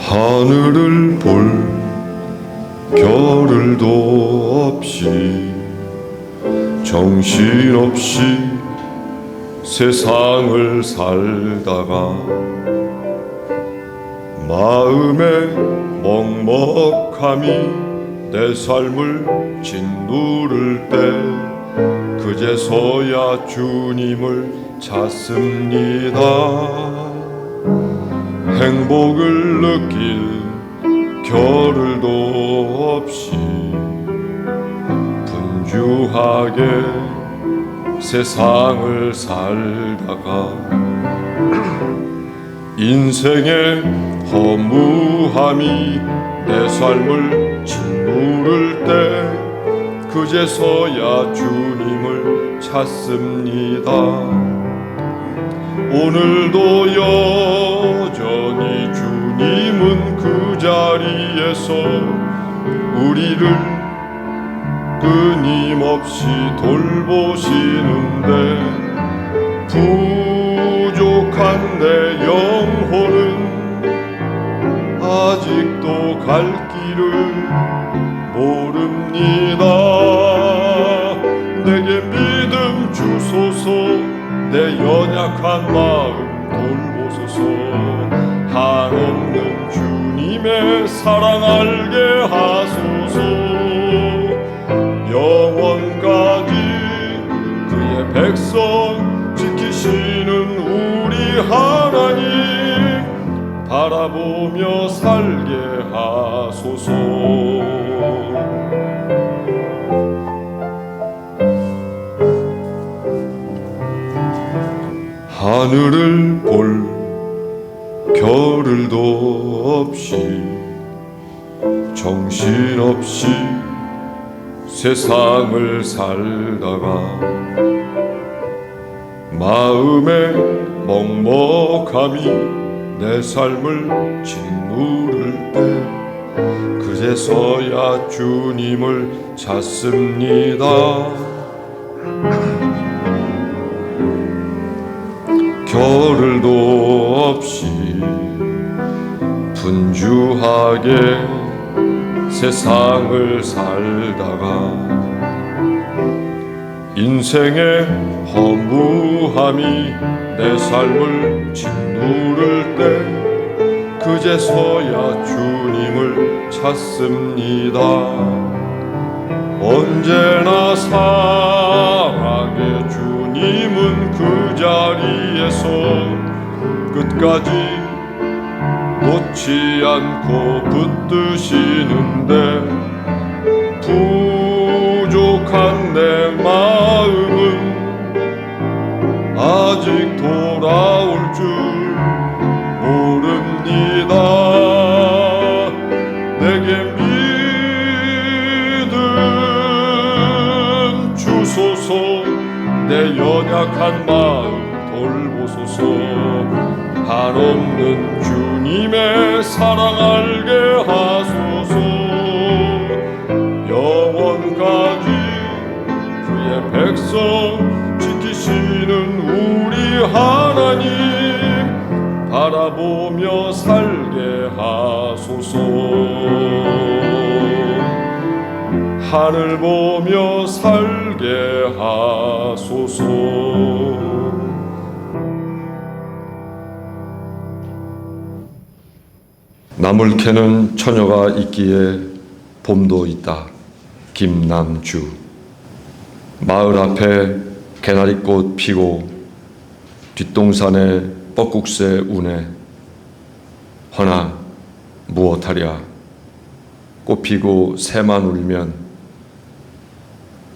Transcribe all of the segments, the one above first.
하늘을 볼 겨를도 없이 정신없이 세상을 살다가 마음의 먹먹함이 내 삶을 짓누를 때 그제서야 주님을 찾습니다. 행복을 느낄 겨를도 없이 분주하게 세상을 살다가 인생의 허무함이 내 삶을 짓누를 때 그제서야 주님을 찾습니다. 오늘도 여전히 주님은 그 자리에서 우리를 끊임없이 돌보시는데 부족한 내 영혼은 아직도 갈 길을 모릅니다. 내게 믿음 주소서, 내 연약한 마음 돌보소서. 한없는 주님의 사랑 알게 하소서. 영원까지 그의 백성 지키시는 우리 하나님 바라보며 살게 하소서. 하늘을 볼 겨를도 없이 정신없이 세상을 살다가 마음의 먹먹함이 내 삶을 짓누를 때 그제서야 주님을 찾습니다. 겨를도 없이 분주하게 세상을 살다가 인생의 허무함이 내 삶을 짓누를 때 그제서야 주님을 찾습니다. 언제나 사랑의 주님은 그 자리에서 끝까지 놓지 않고 붙드시는데 부족한 내 마음은 아직 돌아올 줄 모릅니다. 내게 믿음 주소서, 내 연약한 마음 돌보소서. 한없는 주님의 사랑 알게 하소서. 영원까지 그의 백성 지키시는 우리 하나님 바라보며 살게 하소서. 하늘 보며 살게 하소서. 나물 캐는 처녀가 있기에 봄도 있다. 김남주. 마을 앞에 개나리꽃 피고 뒷동산에 뻐국새 우네. 허나 무엇하랴. 꽃 피고 새만 울면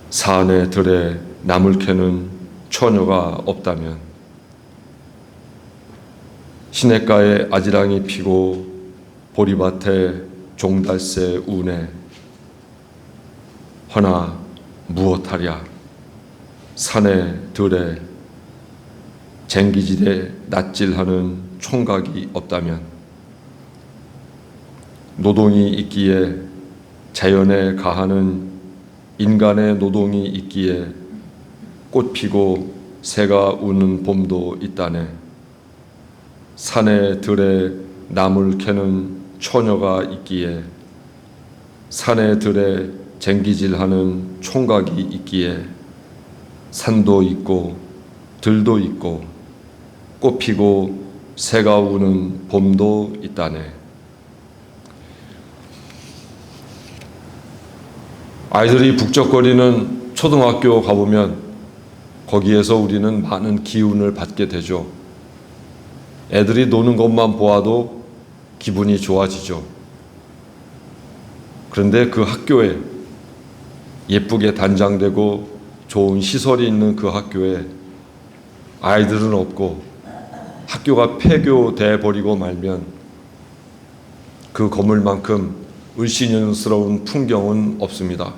산에 들에 나물 캐는 처녀가 없다면 시냇가에 아지랑이 피고 보리밭에 종달새 우네. 허나 무엇하랴. 산에 들에 쟁기질에 낫질하는 총각이 없다면 노동이 있기에 자연에 가하는 인간의 노동이 있기에 꽃 피고 새가 우는 봄도 있다네. 산에 들에 나물 캐는 처녀가 있기에, 산의 들에 쟁기질하는 총각이 있기에, 산도 있고 들도 있고 꽃 피고 새가 우는 봄도 있다네. 아이들이 북적거리는 초등학교 가보면 거기에서 우리는 많은 기운을 받게 되죠. 애들이 노는 것만 보아도 기분이 좋아지죠. 그런데 그 학교에, 예쁘게 단장되고 좋은 시설이 있는 그 학교에 아이들은 없고 학교가 폐교돼 버리고 말면 그 건물만큼 을씨년스러운 풍경은 없습니다.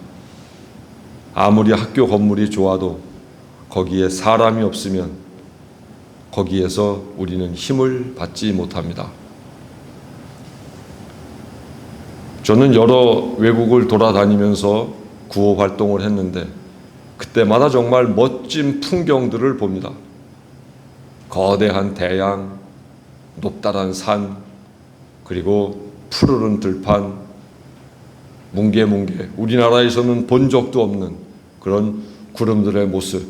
아무리 학교 건물이 좋아도 거기에 사람이 없으면 거기에서 우리는 힘을 받지 못합니다. 저는 여러 외국을 돌아다니면서 구호 활동을 했는데 그때마다 정말 멋진 풍경들을 봅니다. 거대한 대양, 높다란 산, 그리고 푸르른 들판, 뭉게뭉게 우리나라에서는 본 적도 없는 그런 구름들의 모습,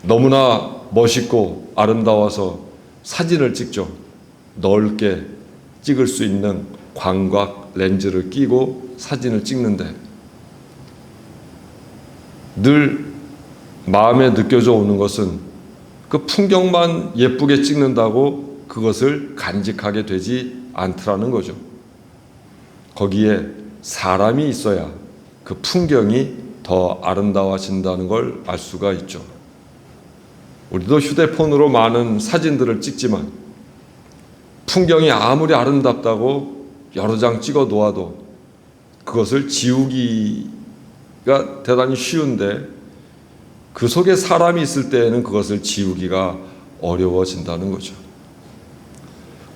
너무나 멋있고 아름다워서 사진을 찍죠. 넓게 찍을 수 있는 광각 렌즈를 끼고 사진을 찍는데 늘 마음에 느껴져 오는 것은 그 풍경만 예쁘게 찍는다고 그것을 간직하게 되지 않더라는 거죠. 거기에 사람이 있어야 그 풍경이 더 아름다워진다는 걸 알 수가 있죠. 우리도 휴대폰으로 많은 사진들을 찍지만 풍경이 아무리 아름답다고 여러 장 찍어 놓아도 그것을 지우기가 대단히 쉬운데 그 속에 사람이 있을 때에는 그것을 지우기가 어려워진다는 거죠.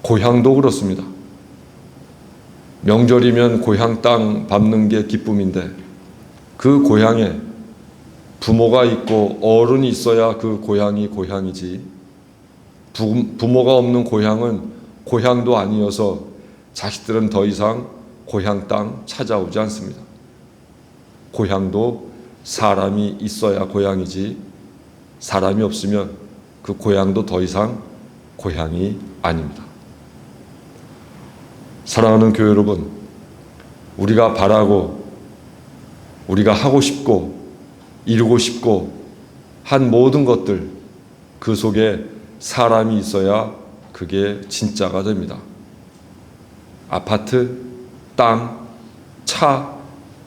고향도 그렇습니다. 명절이면 고향 땅 밟는 게 기쁨인데 그 고향에 부모가 있고 어른이 있어야 그 고향이 고향이지, 부모가 없는 고향은 고향도 아니어서 자식들은 더 이상 고향 땅 찾아오지 않습니다. 고향도 사람이 있어야 고향이지, 사람이 없으면 그 고향도 더 이상 고향이 아닙니다. 사랑하는 교회 여러분, 우리가 바라고 우리가 하고 싶고 이루고 싶고 한 모든 것들, 그 속에 사람이 있어야 그게 진짜가 됩니다. 아파트, 땅, 차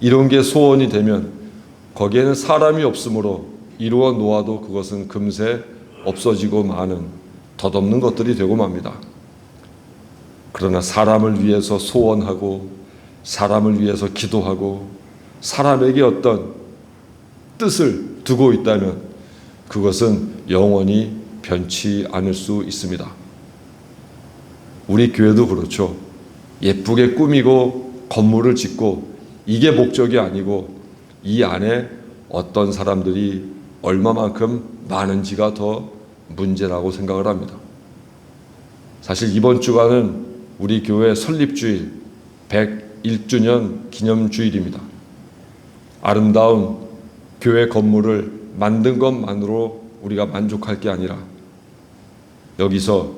이런 게 소원이 되면 거기에는 사람이 없으므로 이루어 놓아도 그것은 금세 없어지고 마는 덧없는 것들이 되고 맙니다. 그러나 사람을 위해서 소원하고 사람을 위해서 기도하고 사람에게 어떤 뜻을 두고 있다면 그것은 영원히 변치 않을 수 있습니다. 우리 교회도 그렇죠. 예쁘게 꾸미고 건물을 짓고 이게 목적이 아니고 이 안에 어떤 사람들이 얼마만큼 많은지가 더 문제라고 생각을 합니다. 사실 이번 주간은 우리 교회 설립주일 101주년 기념주일입니다. 아름다운 교회 건물을 만든 것만으로 우리가 만족할 게 아니라 여기서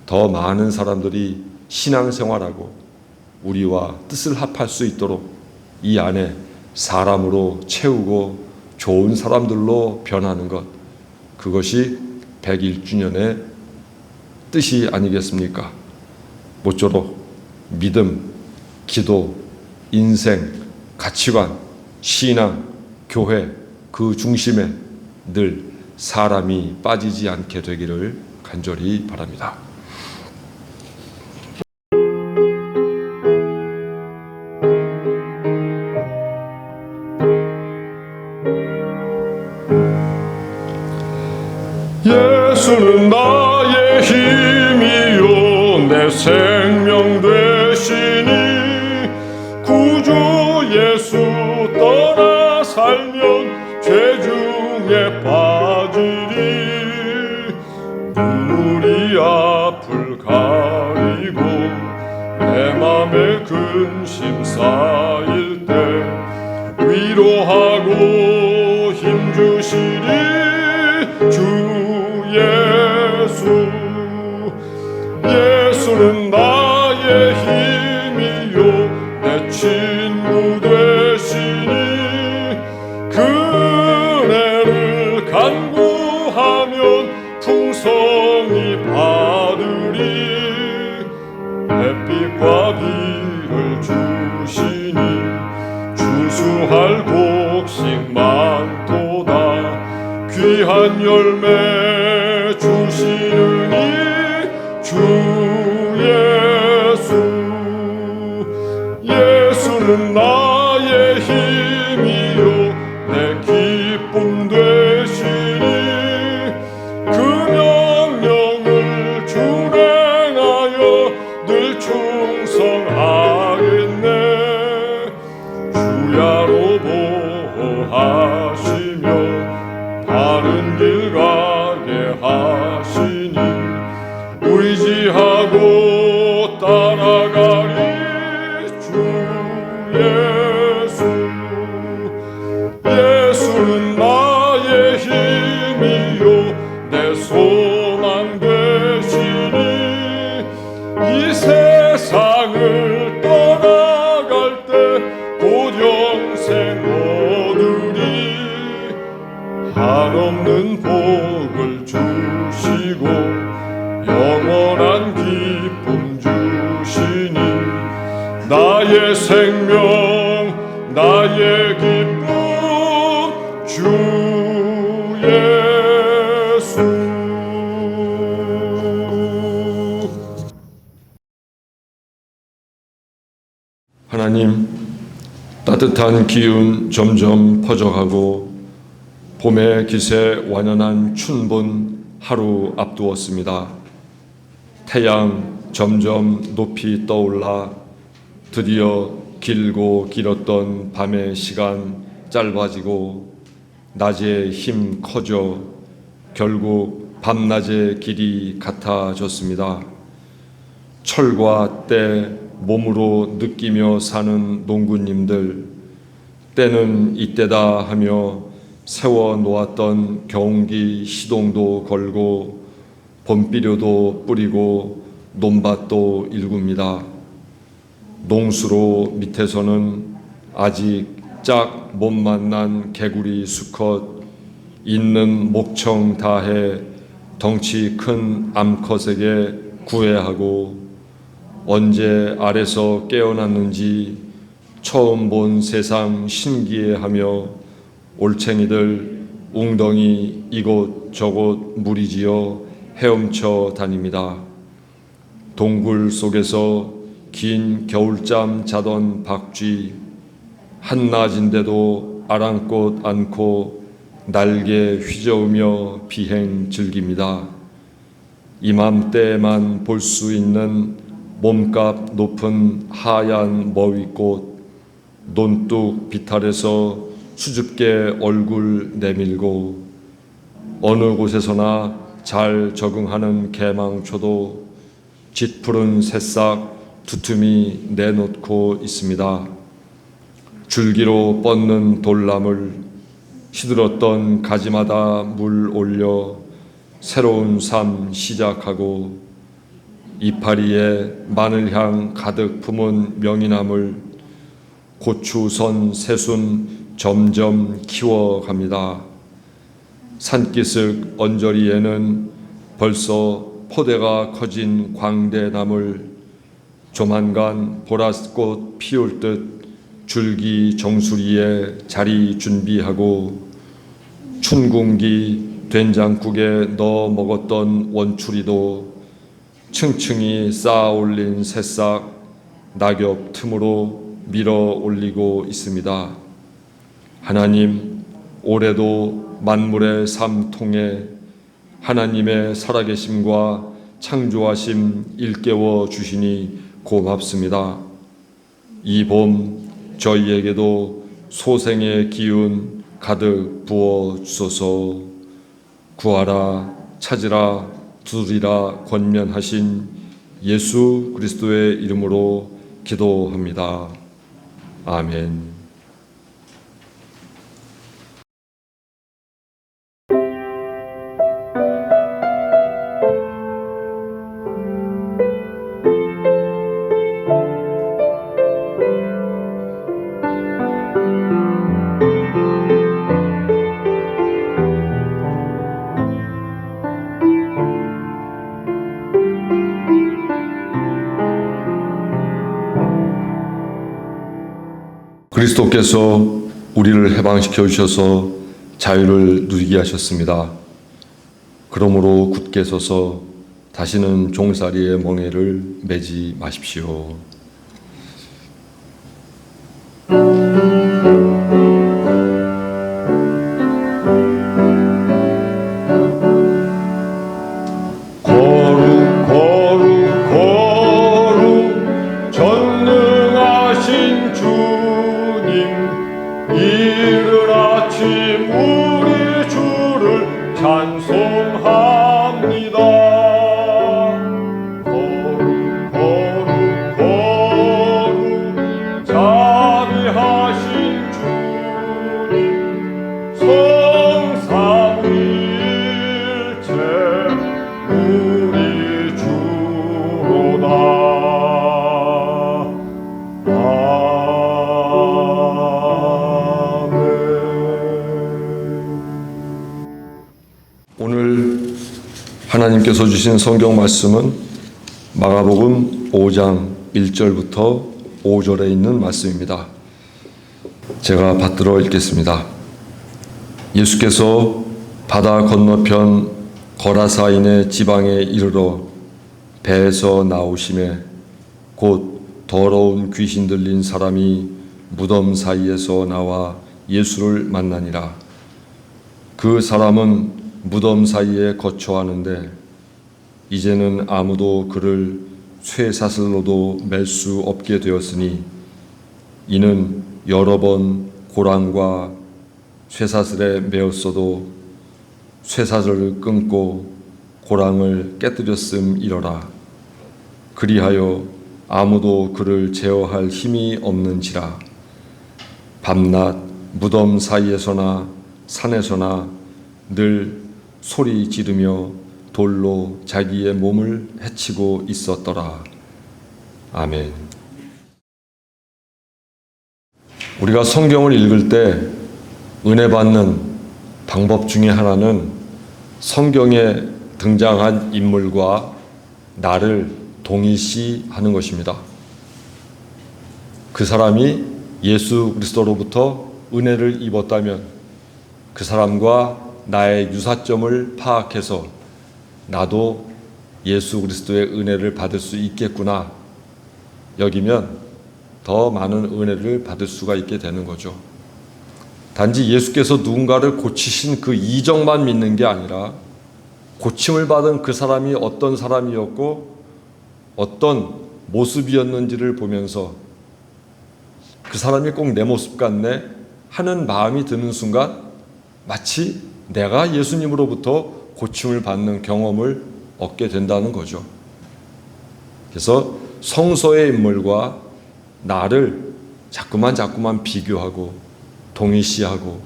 더 많은 사람들이 신앙생활하고 우리와 뜻을 합할 수 있도록 이 안에 사람으로 채우고 좋은 사람들로 변하는 것, 그것이 101주년의 뜻이 아니겠습니까? 모쪼록 믿음, 기도, 인생, 가치관, 신앙, 교회 그 중심에 늘 사람이 빠지지 않게 되기를 간절히 바랍니다. 예수는 나의 힘이요 내 생명 되시니 구주 예수 떠나 살면 죄 중에 빠지리 눈물이 앞을 가리고 내 맘에 근심 쌓일 때 위로하고 힘주시리 주 예수. 예수는 나의 힘이요 내 친구 되시니 그네를 간구하면 풍성히 받으리. 햇빛과 비를 주시니 추수할 곡식 많도다. 귀한 열매 주시느니 주 예수. 예수는 나의 힘이요 내 기쁨 되시니 그 명령을 준행하여 늘 충성하겠네. 주야로 보호하시며 바른 길 가게 하시니 의지하고 따라가리 주 예수. 예수는 나의 힘이요 내 소망 되시니 이 세상을 떠나갈 때 곧 영생 얻으리. 한없는 복을 주시고 영원한 기쁨 주시니 나의 생명 나의 기쁨 주 예수. 하나님, 따뜻한 기운 점점 퍼져가고 봄의 기세 완연한 춘분 하루 앞두었습니다. 태양 점점 높이 떠올라 드디어 길고 길었던 밤의 시간 짧아지고 낮의 힘 커져 결국 밤낮의 길이 같아졌습니다. 철과 때 몸으로 느끼며 사는 농구님들, 때는 이때다 하며 세워 놓았던 경운기 시동도 걸고 봄비료도 뿌리고 논밭도 일굽니다. 농수로 밑에서는 아직 짝 못 만난 개구리 수컷 있는 목청 다해 덩치 큰 암컷에게 구애하고 언제 알에서 깨어났는지 처음 본 세상 신기해하며 올챙이들 웅덩이 이곳저곳 무리지어 헤엄쳐 다닙니다. 동굴 속에서 긴 겨울잠 자던 박쥐 한낮인데도 아랑곳 않고 날개 휘저으며 비행 즐깁니다. 이맘때만 볼 수 있는 몸값 높은 하얀 머위꽃 논뚝 비탈에서 수줍게 얼굴 내밀고 어느 곳에서나 잘 적응하는 개망초도 짙푸른 새싹 두툼이 내놓고 있습니다. 줄기로 뻗는 돌나물 시들었던 가지마다 물 올려 새로운 삶 시작하고 이파리에 마늘향 가득 품은 명이나물 고추선 새순 점점 키워갑니다. 산기슭 언저리에는 벌써 포대가 커진 광대나물 조만간 보랏꽃 피울 듯 줄기 정수리에 자리 준비하고 춘궁기 된장국에 넣어 먹었던 원추리도 층층이 쌓아 올린 새싹 낙엽 틈으로 밀어 올리고 있습니다. 하나님, 올해도 만물의 삶 통해 하나님의 살아계심과 창조하심 일깨워 주시니 고맙습니다. 이 봄 저희에게도 소생의 기운 가득 부어 주소서. 구하라 찾으라 두드리라 권면하신 예수 그리스도의 이름으로 기도합니다. 아멘. 그리스도께서 우리를 해방시켜 주셔서 자유를 누리게 하셨습니다. 그러므로 굳게 서서 다시는 종살이의 멍에를 매지 마십시오. 거룩 거룩 거룩 전능하신 주님, 이른 아침 우리 주를 찬송합니다. 거룩 거룩 거룩 자비하신 주님, 성삼위일체 우리 주로다. 아멘. 오늘 하나님께서 주신 성경 말씀은 마가복음 5장 1절부터 5절에 있는 말씀입니다. 제가 받들어 읽겠습니다. 예수께서 바다 건너편 거라사인의 지방에 이르러 배에서 나오심에 곧 더러운 귀신 들린 사람이 무덤 사이에서 나와 예수를 만나니라. 그 사람은 무덤 사이에 거처하는데 이제는 아무도 그를 쇠사슬로도 맬 수 없게 되었으니 이는 여러 번 고랑과 쇠사슬에 매었어도 쇠사슬을 끊고 고랑을 깨뜨렸음이러라. 그리하여 아무도 그를 제어할 힘이 없는지라. 밤낮 무덤 사이에서나 산에서나 늘 소리 지르며 돌로 자기의 몸을 해치고 있었더라. 아멘. 우리가 성경을 읽을 때 은혜 받는 방법 중에 하나는 성경에 등장한 인물과 나를 동일시하는 것입니다. 그 사람이 예수 그리스도로부터 은혜를 입었다면 그 사람과 나의 유사점을 파악해서 나도 예수 그리스도의 은혜를 받을 수 있겠구나 여기면 더 많은 은혜를 받을 수가 있게 되는 거죠. 단지 예수께서 누군가를 고치신 그 이적만 믿는 게 아니라 고침을 받은 그 사람이 어떤 사람이었고 어떤 모습이었는지를 보면서 그 사람이 꼭 내 모습 같네 하는 마음이 드는 순간 마치 내가 예수님으로부터 고침을 받는 경험을 얻게 된다는 거죠. 그래서 성서의 인물과 나를 자꾸만 비교하고 동일시하고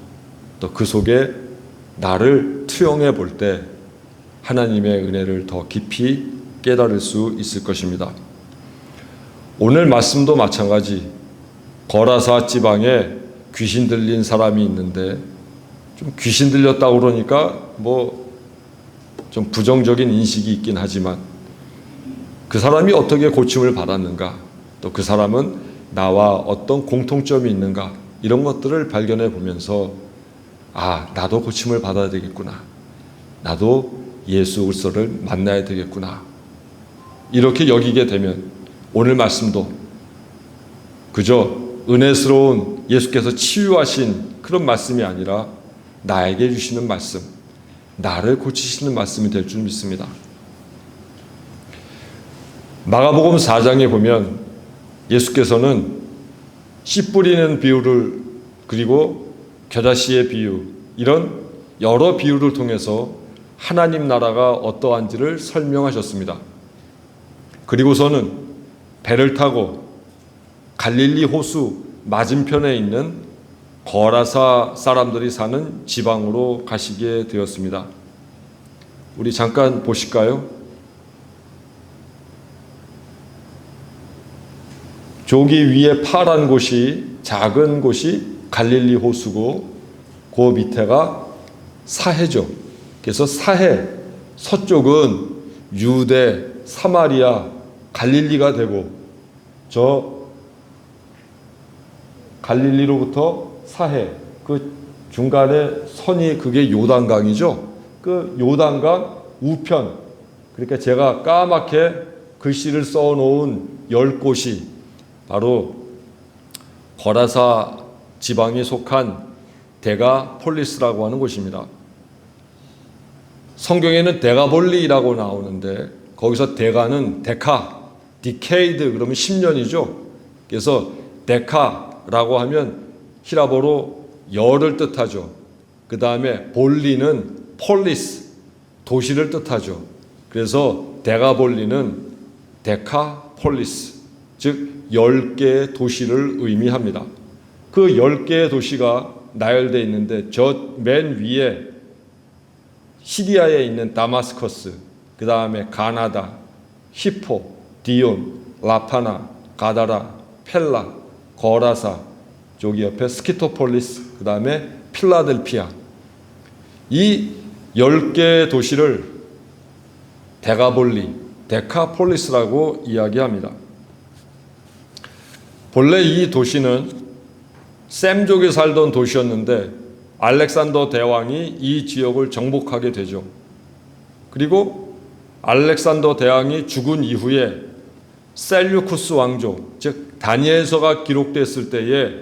또 그 속에 나를 투영해 볼 때 하나님의 은혜를 더 깊이 깨달을 수 있을 것입니다. 오늘 말씀도 마찬가지 거라사 지방에 귀신 들린 사람이 있는데 좀 귀신 들렸다고 그러니까 좀 부정적인 인식이 있긴 하지만 그 사람이 어떻게 고침을 받았는가 또 그 사람은 나와 어떤 공통점이 있는가 이런 것들을 발견해 보면서 나도 고침을 받아야 되겠구나. 나도 예수 그리스도를 만나야 되겠구나. 이렇게 여기게 되면 오늘 말씀도 그저 은혜스러운 예수께서 치유하신 그런 말씀이 아니라 나에게 주시는 말씀, 나를 고치시는 말씀이 될 줄 믿습니다. 마가복음 4장에 보면 예수께서는 씨 뿌리는 비유를 그리고 겨자씨의 비유 이런 여러 비유를 통해서 하나님 나라가 어떠한지를 설명하셨습니다. 그리고서는 배를 타고 갈릴리 호수 맞은편에 있는 거라사 사람들이 사는 지방으로 가시게 되었습니다. 우리 잠깐 보실까요? 저기 위에 파란 곳이, 작은 곳이 갈릴리 호수고 그 밑에가 사해죠. 그래서 사해 서쪽은 유대, 사마리아, 갈릴리가 되고, 저 갈릴리로부터 사해, 그 중간에 선이 그게 요단강이죠. 그 요단강 우편, 그러니까 제가 까맣게 글씨를 써놓은 10곳이 바로 거라사 지방에 속한 데가폴리스라고 하는 곳입니다. 성경에는 데가볼리라고 나오는데 거기서 데가는 데카, 디케이드 그러면 10년이죠. 그래서 데카라고 하면 히라보로 열을 뜻하죠. 그 다음에 볼리는 폴리스, 도시를 뜻하죠. 그래서 데가볼리는 데카폴리스, 즉 10개의 도시를 의미합니다. 그 10개의 도시가 나열되어 있는데 저 맨 위에 시리아에 있는 다마스커스, 그 다음에 가나다, 히포, 디온, 라파나, 가다라, 펠라, 거라사, 저기 옆에 스키토폴리스, 그 다음에 필라델피아, 이 10개의 도시를 데가볼리, 데카폴리스라고 이야기합니다. 본래 이 도시는 셈족이 살던 도시였는데 알렉산더 대왕이 이 지역을 정복하게 되죠. 그리고 알렉산더 대왕이 죽은 이후에 셀류쿠스 왕조, 즉 다니엘서가 기록됐을 때에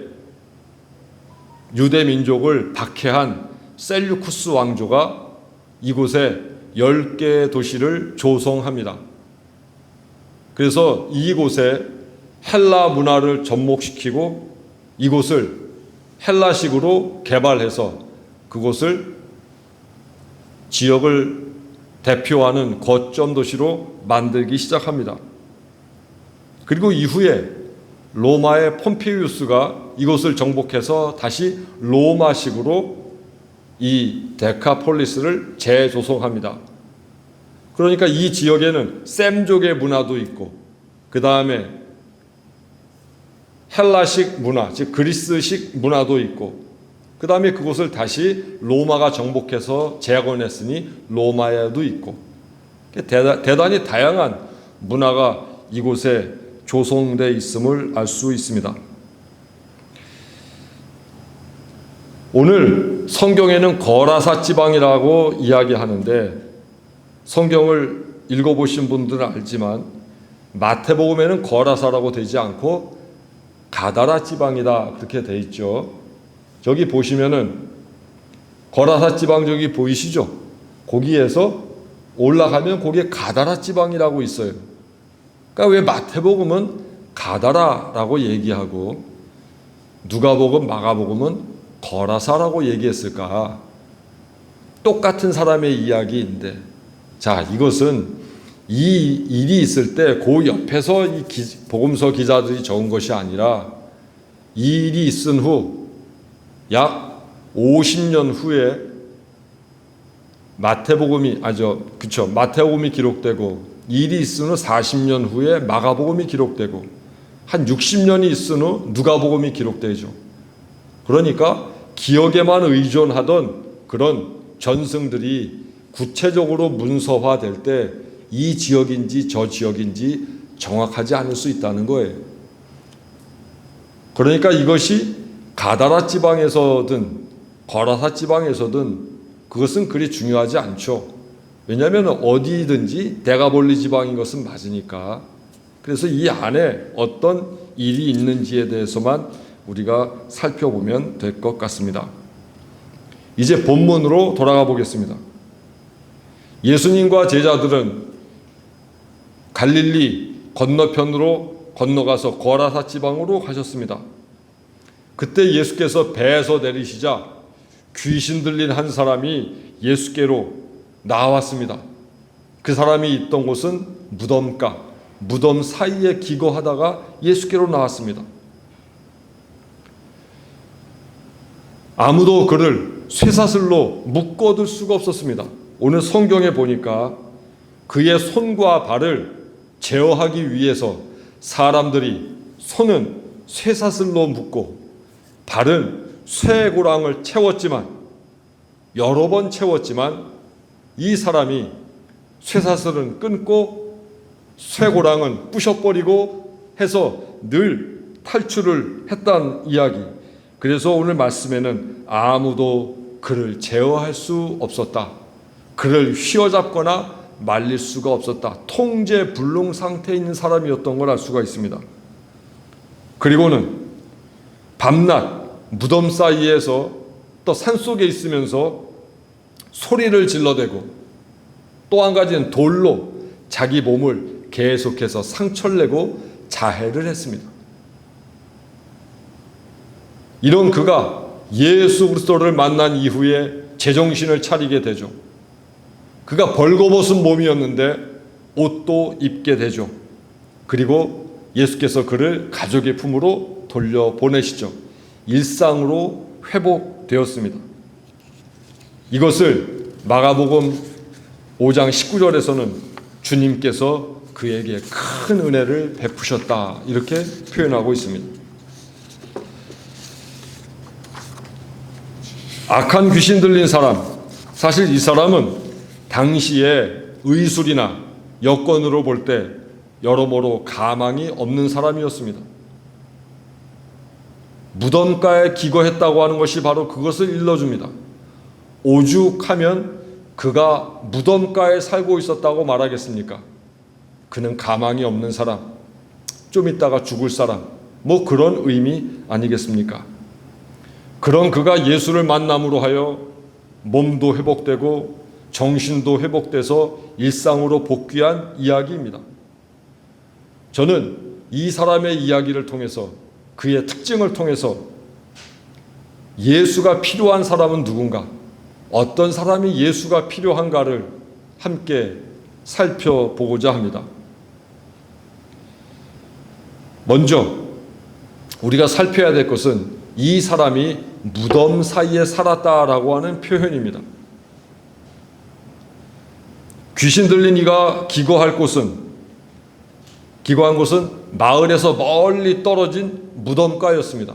유대 민족을 박해한 셀류쿠스 왕조가 이곳에 10개의 도시를 조성합니다. 그래서 이곳에 헬라 문화를 접목시키고 이곳을 헬라식으로 개발해서 그곳을 지역을 대표하는 거점 도시로 만들기 시작합니다. 그리고 이후에 로마의 폼페이우스가 이곳을 정복해서 다시 로마식으로 이 데카폴리스를 재조성합니다. 그러니까 이 지역에는 셈족의 문화도 있고 그 다음에 헬라식 문화, 즉 그리스식 문화도 있고 그 다음에 그곳을 다시 로마가 정복해서 재건했으니 로마에도 있고 대단히 다양한 문화가 이곳에 조성되어 있음을 알 수 있습니다. 오늘 성경에는 거라사 지방이라고 이야기하는데 성경을 읽어보신 분들은 알지만 마태복음에는 거라사라고 되지 않고 가다라 지방이다 그렇게 돼 있죠. 저기 보시면은 거라사 지방 저기 보이시죠? 거기에서 올라가면 거기에 가다라 지방이라고 있어요. 그러니까 왜 마태복음은 가다라라고 얘기하고 누가복음, 마가복음은 거라사라고 얘기했을까? 똑같은 사람의 이야기인데, 자, 이것은 이 일이 있을 때 그 옆에서 이 복음서 기자들이 적은 것이 아니라 이 일이 있은 후 약 50년 후에 마태복음이 기록되고 이 일이 있은 후 40년 후에 마가복음이 기록되고 한 60년이 있은 후 누가복음이 기록되죠. 그러니까 기억에만 의존하던 그런 전승들이 구체적으로 문서화될 때 이 지역인지 저 지역인지 정확하지 않을 수 있다는 거예요. 그러니까 이것이 가다라 지방에서든 거라사 지방에서든 그것은 그리 중요하지 않죠. 왜냐하면 어디든지 데가볼리 지방인 것은 맞으니까. 그래서 이 안에 어떤 일이 있는지에 대해서만 우리가 살펴보면 될 것 같습니다. 이제 본문으로 돌아가 보겠습니다. 예수님과 제자들은 갈릴리 건너편으로 건너가서 거라사 지방으로 가셨습니다. 그때 예수께서 배에서 내리시자 귀신 들린 한 사람이 예수께로 나왔습니다. 그 사람이 있던 곳은 무덤가, 무덤 사이에 기거하다가 예수께로 나왔습니다. 아무도 그를 쇠사슬로 묶어둘 수가 없었습니다. 오늘 성경에 보니까 그의 손과 발을 제어하기 위해서 사람들이 손은 쇠사슬로 묶고 발은 쇠고랑을 채웠지만, 여러 번 채웠지만 이 사람이 쇠사슬은 끊고 쇠고랑은 부셔버리고 해서 늘 탈출을 했다는 이야기. 그래서 오늘 말씀에는 아무도 그를 제어할 수 없었다. 그를 휘어잡거나 말릴 수가 없었다. 통제불능 상태에 있는 사람이었던 걸 알 수가 있습니다. 그리고는 밤낮 무덤 사이에서 또 산속에 있으면서 소리를 질러대고 또 한 가지는 돌로 자기 몸을 계속해서 상처를 내고 자해를 했습니다. 이런 그가 예수 그리스도를 만난 이후에 제정신을 차리게 되죠. 그가 벌거벗은 몸이었는데 옷도 입게 되죠. 그리고 예수께서 그를 가족의 품으로 돌려보내시죠. 일상으로 회복되었습니다. 이것을 마가복음 5장 19절에서는 주님께서 그에게 큰 은혜를 베푸셨다, 이렇게 표현하고 있습니다. 악한 귀신 들린 사람, 사실 이 사람은 당시에 의술이나 여건으로 볼 때 여러모로 가망이 없는 사람이었습니다. 무덤가에 기거했다고 하는 것이 바로 그것을 일러줍니다. 오죽하면 그가 무덤가에 살고 있었다고 말하겠습니까? 그는 가망이 없는 사람, 좀 있다가 죽을 사람, 뭐 그런 의미 아니겠습니까? 그런 그가 예수를 만남으로 하여 몸도 회복되고 정신도 회복돼서 일상으로 복귀한 이야기입니다. 저는 이 사람의 이야기를 통해서, 그의 특징을 통해서 예수가 필요한 사람은 누군가, 어떤 사람이 예수가 필요한가를 함께 살펴보고자 합니다. 먼저 우리가 살펴야 될 것은 이 사람이 무덤 사이에 살았다라고 하는 표현입니다. 귀신 들린 이가 기거한 곳은 마을에서 멀리 떨어진 무덤가였습니다.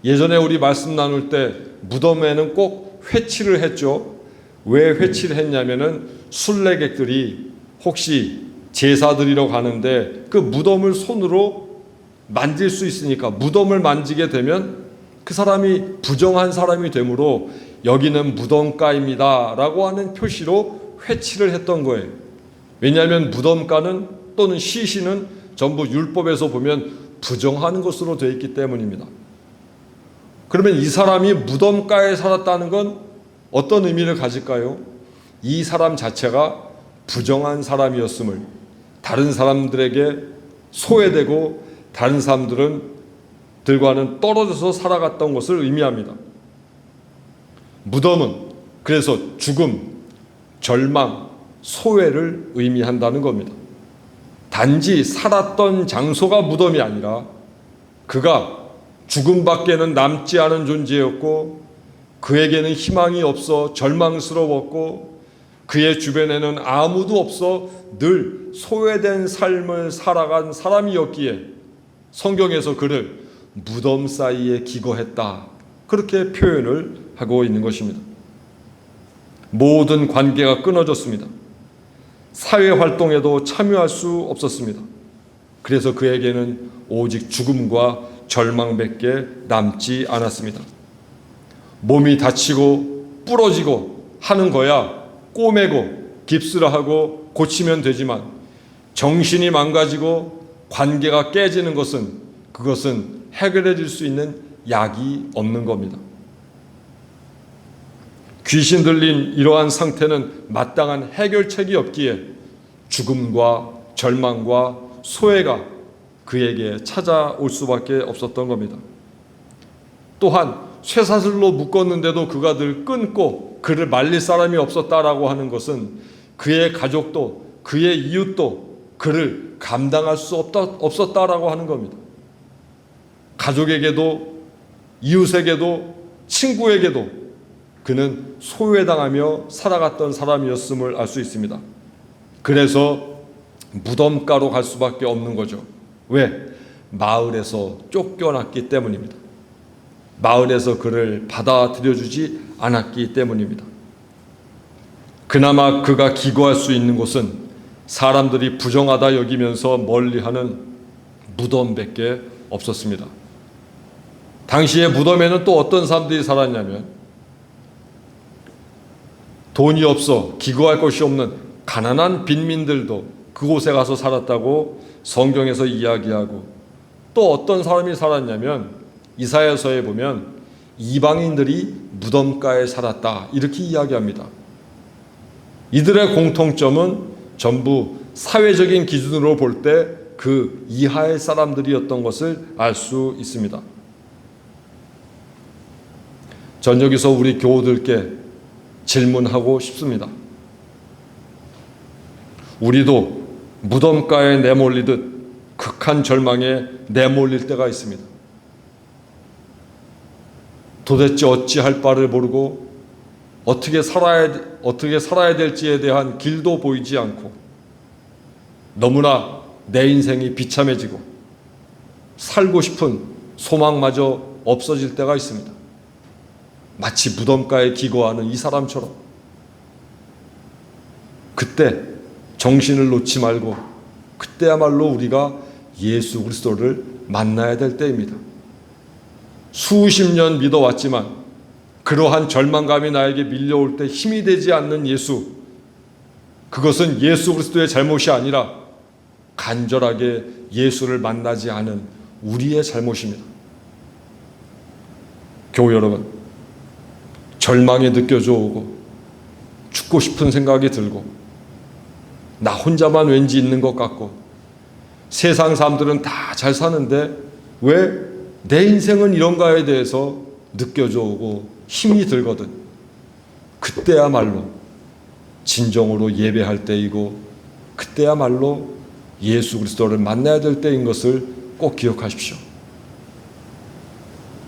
예전에 우리 말씀 나눌 때 무덤에는 꼭 회치를 했죠. 왜 회치를 했냐면은 순례객들이 혹시 제사 드리러 가는데 그 무덤을 손으로 만질 수 있으니까, 무덤을 만지게 되면 그 사람이 부정한 사람이 되므로 여기는 무덤가입니다 라고 하는 표시로 회치를 했던 거예요. 왜냐하면 무덤가는 또는 시신은 전부 율법에서 보면 부정하는 것으로 되어 있기 때문입니다. 그러면 이 사람이 무덤가에 살았다는 건 어떤 의미를 가질까요? 이 사람 자체가 부정한 사람이었음을, 다른 사람들에게 소외되고 다른 사람들과는 떨어져서 살아갔던 것을 의미합니다. 무덤은 그래서 죽음, 절망, 소외를 의미한다는 겁니다. 단지 살았던 장소가 무덤이 아니라 그가 죽음밖에는 남지 않은 존재였고, 그에게는 희망이 없어 절망스러웠고, 그의 주변에는 아무도 없어 늘 소외된 삶을 살아간 사람이었기에 성경에서 그를 무덤 사이에 기거했다, 그렇게 표현을 하고 있는 것입니다. 모든 관계가 끊어졌습니다. 사회활동에도 참여할 수 없었습니다. 그래서 그에게는 오직 죽음과 절망밖에 남지 않았습니다. 몸이 다치고 부러지고 하는 거야 꼬매고 깁스를 하고 고치면 되지만, 정신이 망가지고 관계가 깨지는 그것은 해결해 줄 수 있는 약이 없는 겁니다. 귀신 들린 이러한 상태는 마땅한 해결책이 없기에 죽음과 절망과 소외가 그에게 찾아올 수밖에 없었던 겁니다. 또한 쇠사슬로 묶었는데도 그가 늘 끊고 그를 말릴 사람이 없었다라고 하는 것은 그의 가족도 그의 이웃도 그를 감당할 수 없었다라고 하는 겁니다. 가족에게도, 이웃에게도, 친구에게도 그는 소외당하며 살아갔던 사람이었음을 알 수 있습니다. 그래서 무덤가로 갈 수밖에 없는 거죠. 왜? 마을에서 쫓겨났기 때문입니다. 마을에서 그를 받아들여주지 않았기 때문입니다. 그나마 그가 기거할 수 있는 곳은 사람들이 부정하다 여기면서 멀리하는 무덤밖에 없었습니다. 당시에 무덤에는 또 어떤 사람들이 살았냐면 돈이 없어 기거할 것이 없는 가난한 빈민들도 그곳에 가서 살았다고 성경에서 이야기하고, 또 어떤 사람이 살았냐면 이사야서에 보면 이방인들이 무덤가에 살았다 이렇게 이야기합니다. 이들의 공통점은 전부 사회적인 기준으로 볼 때 그 이하의 사람들이었던 것을 알 수 있습니다. 전 여기서 우리 교우들께 질문하고 싶습니다. 우리도 무덤가에 내몰리듯 극한 절망에 내몰릴 때가 있습니다. 도대체 어찌할 바를 모르고 어떻게 살아야 될지에 대한 길도 보이지 않고 너무나 내 인생이 비참해지고 살고 싶은 소망마저 없어질 때가 있습니다. 마치 무덤가에 기거하는 이 사람처럼. 그때 정신을 놓지 말고 그때야말로 우리가 예수 그리스도를 만나야 될 때입니다. 수십 년 믿어왔지만 그러한 절망감이 나에게 밀려올 때 힘이 되지 않는 예수, 그것은 예수 그리스도의 잘못이 아니라 간절하게 예수를 만나지 않은 우리의 잘못입니다. 교우 여러분, 절망이 느껴져 오고 죽고 싶은 생각이 들고 나 혼자만 왠지 있는 것 같고 세상 사람들은 다 잘 사는데 왜 내 인생은 이런가에 대해서 느껴져 오고 힘이 들거든. 그때야말로 진정으로 예배할 때이고 그때야말로 예수 그리스도를 만나야 될 때인 것을 꼭 기억하십시오.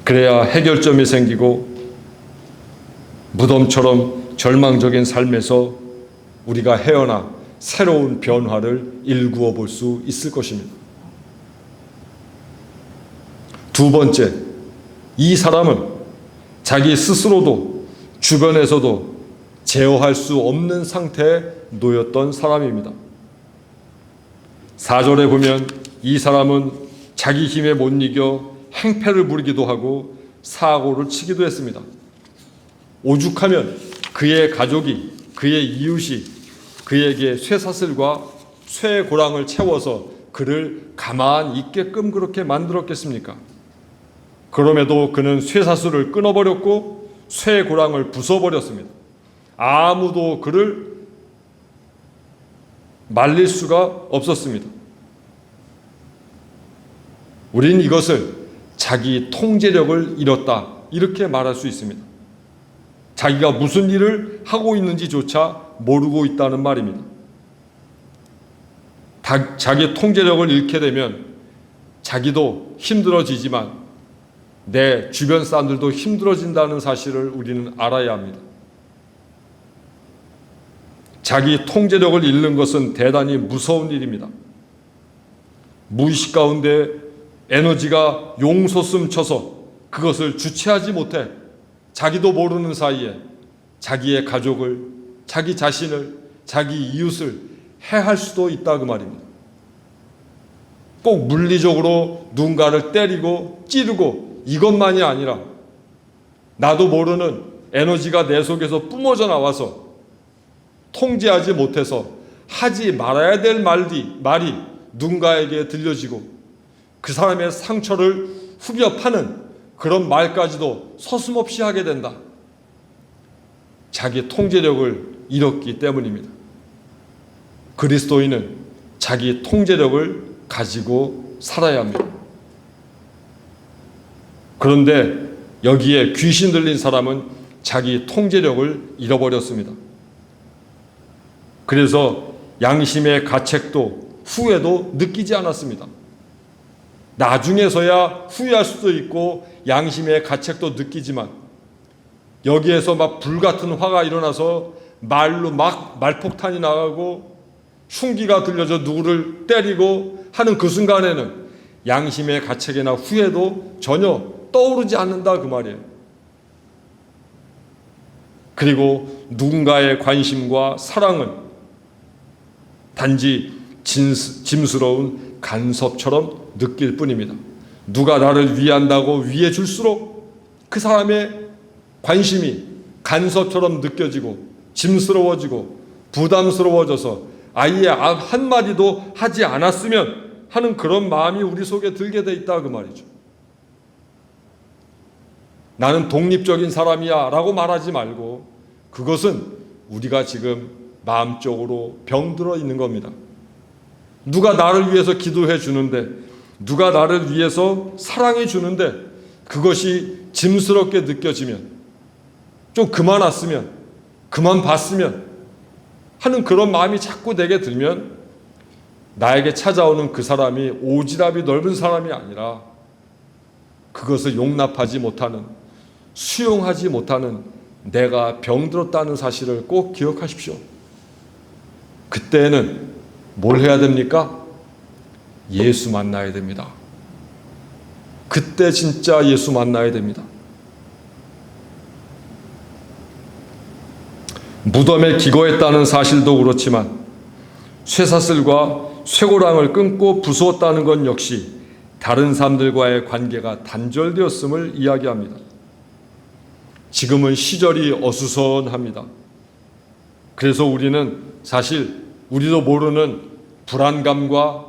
그래야 해결점이 생기고 무덤처럼 절망적인 삶에서 우리가 헤어나 새로운 변화를 일구어 볼 수 있을 것입니다. 두 번째, 이 사람은 자기 스스로도 주변에서도 제어할 수 없는 상태에 놓였던 사람입니다. 4절에 보면 이 사람은 자기 힘에 못 이겨 행패를 부리기도 하고 사고를 치기도 했습니다. 오죽하면 그의 가족이, 그의 이웃이 그에게 쇠사슬과 쇠고랑을 채워서 그를 가만히 있게끔 그렇게 만들었겠습니까? 그럼에도 그는 쇠사슬을 끊어버렸고 쇠고랑을 부숴버렸습니다. 아무도 그를 말릴 수가 없었습니다. 우리는 이것을 자기 통제력을 잃었다 이렇게 말할 수 있습니다. 자기가 무슨 일을 하고 있는지조차 모르고 있다는 말입니다. 자기 통제력을 잃게 되면 자기도 힘들어지지만 내 주변 사람들도 힘들어진다는 사실을 우리는 알아야 합니다. 자기 통제력을 잃는 것은 대단히 무서운 일입니다. 무의식 가운데 에너지가 용솟음 쳐서 그것을 주체하지 못해 자기도 모르는 사이에 자기의 가족을, 자기 자신을, 자기 이웃을 해할 수도 있다 그 말입니다. 꼭 물리적으로 누군가를 때리고 찌르고 이것만이 아니라 나도 모르는 에너지가 내 속에서 뿜어져 나와서 통제하지 못해서 하지 말아야 될 말이 누군가에게 들려지고 그 사람의 상처를 후벼 파는 그런 말까지도 서슴없이 하게 된다. 자기 통제력을 잃었기 때문입니다. 그리스도인은 자기 통제력을 가지고 살아야 합니다. 그런데 여기에 귀신 들린 사람은 자기 통제력을 잃어버렸습니다. 그래서 양심의 가책도 후회도 느끼지 않았습니다. 나중에서야 후회할 수도 있고 양심의 가책도 느끼지만 여기에서 막 불같은 화가 일어나서 말로 막 말폭탄이 나가고 흉기가 들려져 누구를 때리고 하는 그 순간에는 양심의 가책이나 후회도 전혀 떠오르지 않는다 그 말이에요. 그리고 누군가의 관심과 사랑은 단지 짐스러운 간섭처럼 느낄 뿐입니다. 누가 나를 위한다고 위해 줄수록 그 사람의 관심이 간섭처럼 느껴지고 짐스러워지고 부담스러워져서 아예 한마디도 하지 않았으면 하는 그런 마음이 우리 속에 들게 돼 있다 그 말이죠. 나는 독립적인 사람이야 라고 말하지 말고 그것은 우리가 지금 마음적으로 병들어 있는 겁니다. 누가 나를 위해서 기도해 주는데 누가 나를 위해서 사랑해 주는데 그것이 짐스럽게 느껴지면 좀 그만 왔으면 그만 봤으면 하는 그런 마음이 자꾸 내게 들면 나에게 찾아오는 그 사람이 오지랖이 넓은 사람이 아니라 그것을 용납하지 못하는 수용하지 못하는 내가 병들었다는 사실을 꼭 기억하십시오. 그때는 뭘 해야 됩니까? 예수 만나야 됩니다. 그때 진짜 예수 만나야 됩니다. 무덤에 기거했다는 사실도 그렇지만 쇠사슬과 쇠고랑을 끊고 부수었다는 건 역시 다른 사람들과의 관계가 단절되었음을 이야기합니다. 지금은 시절이 어수선합니다. 그래서 우리는 사실 우리도 모르는 불안감과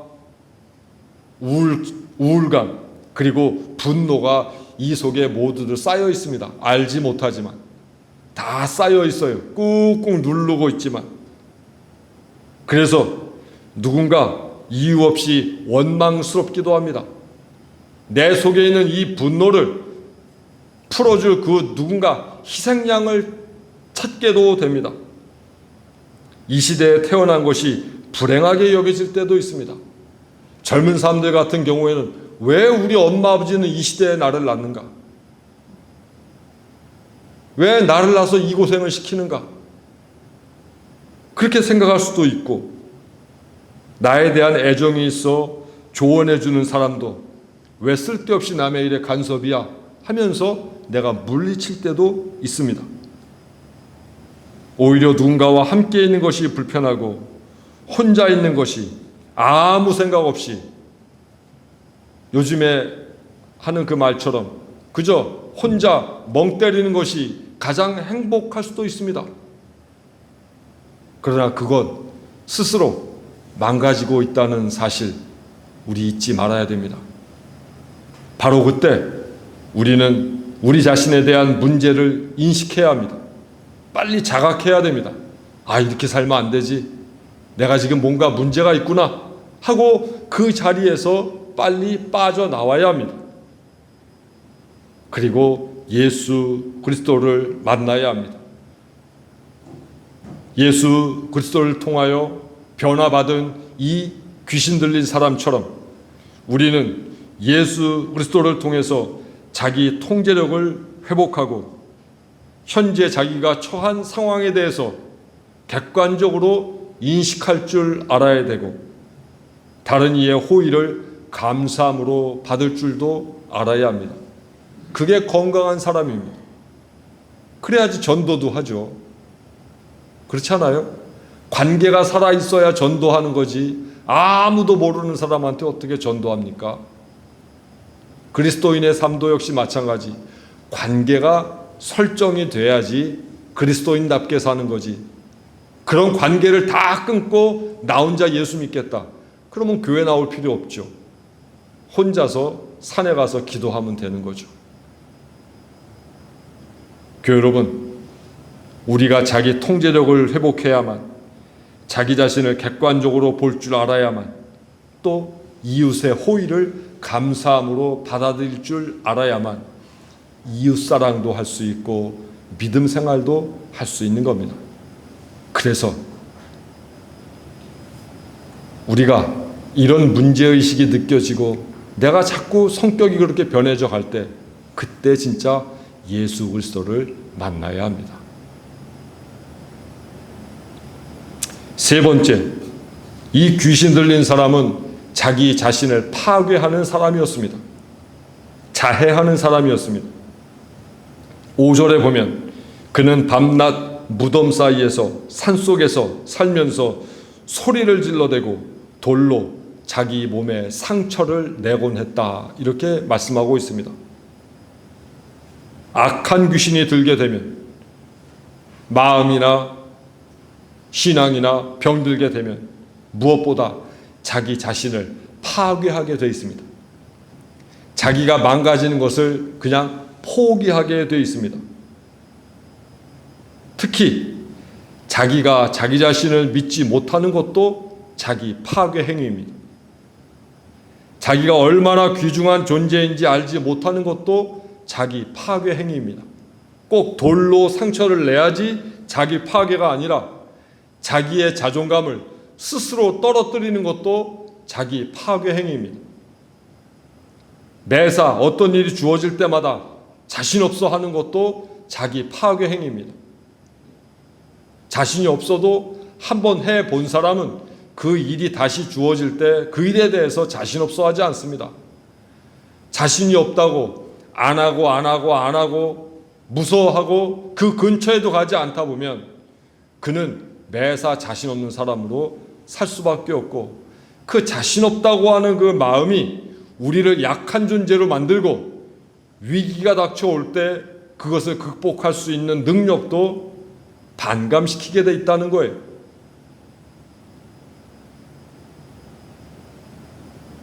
우울감 그리고 분노가 이 속에 모두들 쌓여 있습니다. 알지 못하지만 다 쌓여 있어요. 꾹꾹 누르고 있지만 그래서 누군가 이유 없이 원망스럽기도 합니다. 내 속에 있는 이 분노를 풀어줄 그 누군가 희생양을 찾게도 됩니다. 이 시대에 태어난 것이 불행하게 여겨질 때도 있습니다. 젊은 사람들 같은 경우에는 왜 우리 엄마 아버지는 이 시대에 나를 낳는가? 왜 나를 낳아서 이 고생을 시키는가? 그렇게 생각할 수도 있고 나에 대한 애정이 있어 조언해 주는 사람도 왜 쓸데없이 남의 일에 간섭이야 하면서 내가 물리칠 때도 있습니다. 오히려 누군가와 함께 있는 것이 불편하고 혼자 있는 것이 아무 생각 없이 요즘에 하는 그 말처럼 그저 혼자 멍 때리는 것이 가장 행복할 수도 있습니다. 그러나 그건 스스로 망가지고 있다는 사실 우리 잊지 말아야 됩니다. 바로 그때 우리는 우리 자신에 대한 문제를 인식해야 합니다. 빨리 자각해야 됩니다. 아, 이렇게 살면 안 되지. 내가 지금 뭔가 문제가 있구나 하고 그 자리에서 빨리 빠져나와야 합니다. 그리고 예수 그리스도를 만나야 합니다. 예수 그리스도를 통하여 변화받은 이 귀신 들린 사람처럼 우리는 예수 그리스도를 통해서 자기 통제력을 회복하고 현재 자기가 처한 상황에 대해서 객관적으로 인식할 줄 알아야 되고 다른 이의 호의를 감사함으로 받을 줄도 알아야 합니다. 그게 건강한 사람입니다. 그래야지 전도도 하죠. 그렇지 않아요? 관계가 살아있어야 전도하는 거지 아무도 모르는 사람한테 어떻게 전도합니까? 그리스도인의 삶도 역시 마찬가지. 관계가 설정이 돼야지 그리스도인답게 사는 거지. 그런 관계를 다 끊고 나 혼자 예수 믿겠다. 그러면 교회 나올 필요 없죠. 혼자서 산에 가서 기도하면 되는 거죠. 교회 여러분, 우리가 자기 통제력을 회복해야만, 자기 자신을 객관적으로 볼 줄 알아야만, 또 이웃의 호의를 감사함으로 받아들일 줄 알아야만 이웃사랑도 할 수 있고 믿음 생활도 할 수 있는 겁니다. 그래서 우리가 이런 문제의식이 느껴지고 내가 자꾸 성격이 그렇게 변해져 갈 때, 그때 진짜 예수 그리스도를 만나야 합니다. 세 번째, 이 귀신 들린 사람은 자기 자신을 파괴하는 사람이었습니다. 자해하는 사람이었습니다. 5절에 보면 그는 밤낮 무덤 사이에서 산속에서 살면서 소리를 질러대고 돌로 자기 몸에 상처를 내곤 했다, 이렇게 말씀하고 있습니다. 악한 귀신이 들게 되면, 마음이나 신앙이나 병들게 되면 무엇보다 자기 자신을 파괴하게 되어 있습니다. 자기가 망가지는 것을 그냥 포기하게 되어 있습니다. 특히 자기가 자기 자신을 믿지 못하는 것도 자기 파괴 행위입니다. 자기가 얼마나 귀중한 존재인지 알지 못하는 것도 자기 파괴 행위입니다. 꼭 돌로 상처를 내야지 자기 파괴가 아니라 자기의 자존감을 스스로 떨어뜨리는 것도 자기 파괴 행위입니다. 매사 어떤 일이 주어질 때마다 자신 없어 하는 것도 자기 파괴 행위입니다. 자신이 없어도 한번 해본 사람은 그 일이 다시 주어질 때 그 일에 대해서 자신 없어 하지 않습니다. 자신이 없다고 안 하고 무서워하고 그 근처에도 가지 않다 보면 그는 매사 자신 없는 사람으로 살 수밖에 없고, 그 자신 없다고 하는 그 마음이 우리를 약한 존재로 만들고 위기가 닥쳐올 때 그것을 극복할 수 있는 능력도 반감시키게 돼 있다는 거예요.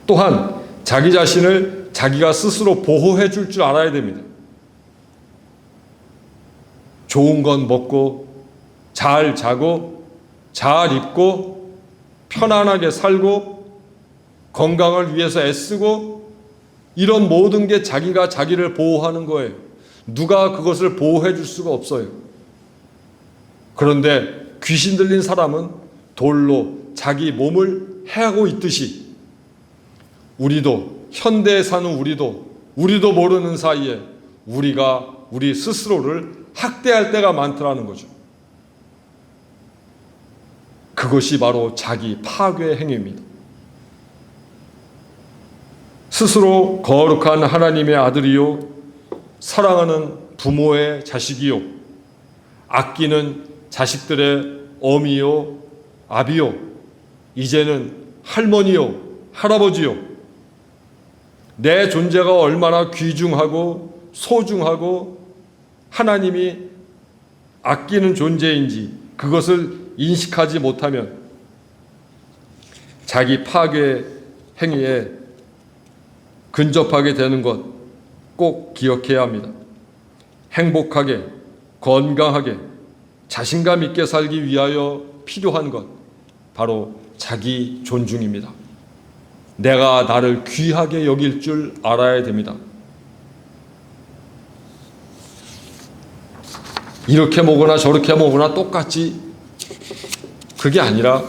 또한 자기 자신을 자기가 스스로 보호해 줄 줄 알아야 됩니다. 좋은 건 먹고 잘 자고 잘 입고 편안하게 살고 건강을 위해서 애쓰고, 이런 모든 게 자기가 자기를 보호하는 거예요. 누가 그것을 보호해 줄 수가 없어요. 그런데 귀신 들린 사람은 돌로 자기 몸을 해하고 있듯이 우리도, 현대에 사는 우리도 모르는 사이에 우리가 우리 스스로를 학대할 때가 많더라는 거죠. 그것이 바로 자기 파괴 행위입니다. 스스로 거룩한 하나님의 아들이요 사랑하는 부모의 자식이요 아끼는 자식들의 어미요 아비요 이제는 할머니요 할아버지요, 내 존재가 얼마나 귀중하고 소중하고 하나님이 아끼는 존재인지 그것을 인식하지 못하면 자기 파괴 행위에 근접하게 되는 것 꼭 기억해야 합니다. 행복하게, 건강하게, 자신감 있게 살기 위하여 필요한 것, 바로 자기 존중입니다. 내가 나를 귀하게 여길 줄 알아야 됩니다. 이렇게 먹거나 저렇게 먹거나 똑같이, 그게 아니라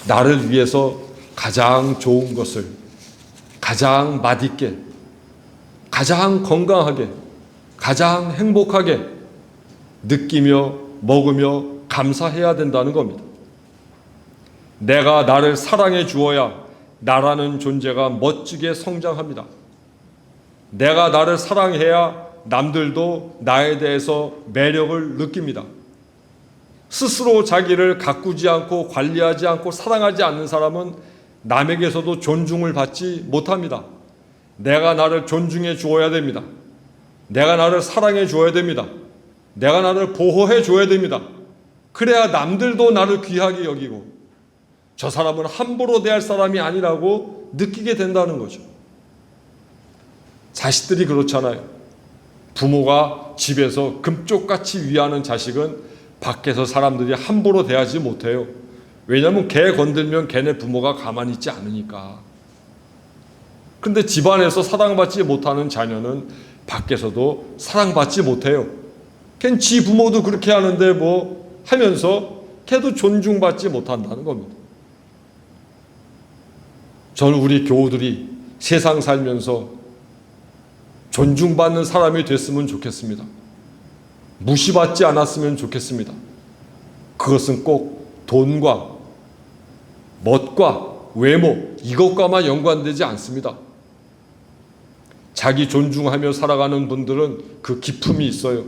나를 위해서 가장 좋은 것을 가장 맛있게, 가장 건강하게, 가장 행복하게 느끼며 먹으며 감사해야 된다는 겁니다. 내가 나를 사랑해 주어야 나라는 존재가 멋지게 성장합니다. 내가 나를 사랑해야 남들도 나에 대해서 매력을 느낍니다. 스스로 자기를 가꾸지 않고 관리하지 않고 사랑하지 않는 사람은 남에게서도 존중을 받지 못합니다. 내가 나를 존중해 주어야 됩니다. 내가 나를 사랑해 주어야 됩니다. 내가 나를 보호해 줘야 됩니다. 그래야 남들도 나를 귀하게 여기고 저 사람은 함부로 대할 사람이 아니라고 느끼게 된다는 거죠. 자식들이 그렇잖아요. 부모가 집에서 금쪽같이 위하는 자식은 밖에서 사람들이 함부로 대하지 못해요. 왜냐하면 걔 건들면 걔네 부모가 가만히 있지 않으니까. 근데 집안에서 사랑받지 못하는 자녀는 밖에서도 사랑받지 못해요. 걔는 지 부모도 그렇게 하는데 뭐 하면서 걔도 존중받지 못한다는 겁니다. 저는 우리 교우들이 세상 살면서 존중받는 사람이 됐으면 좋겠습니다. 무시받지 않았으면 좋겠습니다. 그것은 꼭 돈과 멋과 외모 이것과만 연관되지 않습니다. 자기 존중하며 살아가는 분들은 그 기품이 있어요.